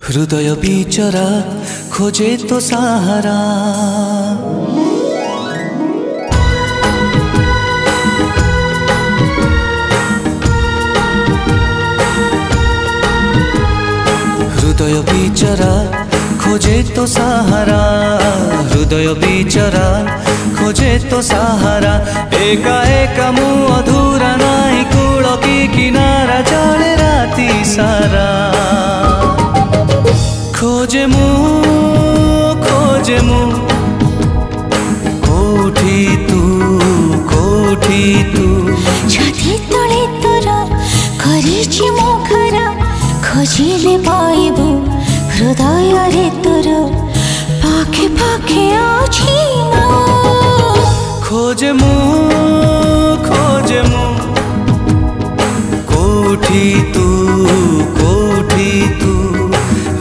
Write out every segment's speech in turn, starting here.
हृदय बिचरा खोजे तो सहारा। हृदय बिचरा खोजे तो सहारा, हृदय बिचरा खोजे तो सहारा। एका एका मु अधूरा नाई कूल की किनारा जले राती सारा। खोजे मु कोठी तू छाती तले तोर करिछि मो घर खोजिले पाइबु हृदय रे तोर पाखे पाखे अछि मो। खोजे मु कोठी तू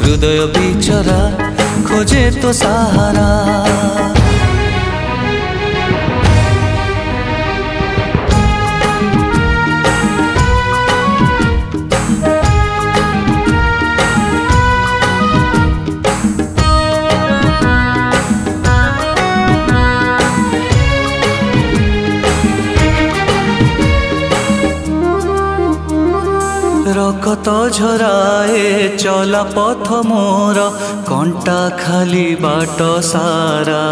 हृदय बिचरा खोजे तो सहारा। रकत झराए चला पथ मोर कंटा खाली बाट सारा।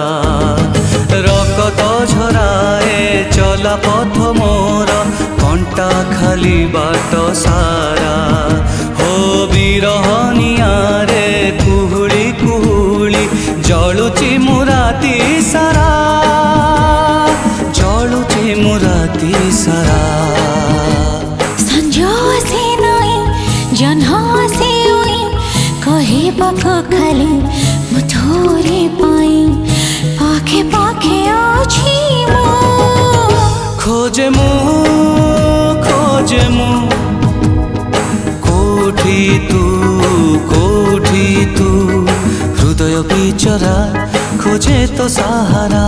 रकत झराए चला पथ मोर कंटा खाली बाट सारा। हो बिरहनिया रे कुहुली कुहुली जलुची मुराती सारा, जलुची मुराती सारा। कहे पाख खाली मुथोरे पाई पाखे पाखे अछि मो। खोजे मु कोठी तू हृदय बिचरा खोजे तो सहारा।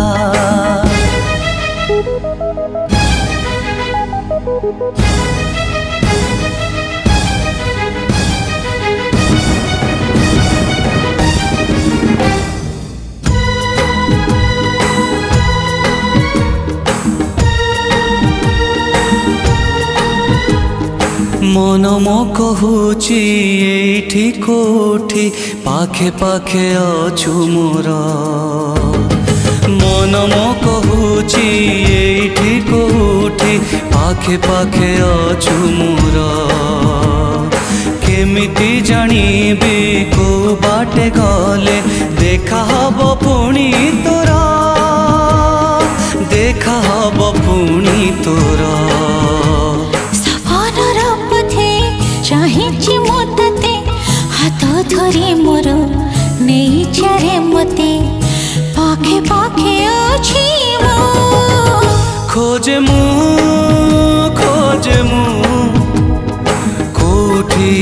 मन मो कहूची एठी कोठी पाखे पाखे अछु मोर। मन मो कहूची एठी कोठी पाखे पाखे अछु मोर। केमिति जानिबी को बाटे गले देखा हब पुणी तोरा, देखा हब पुणी तोरा। चाहिछि मोते हाथ धरी मोर नहीं चारे मते पाखे पाखे अछि मो। खोजे मु कोठी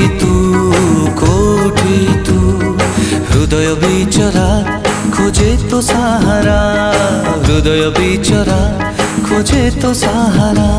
तू हृदय बिचरा खोजे तो सहारा, हृदय बिचरा खोजे तो सहारा।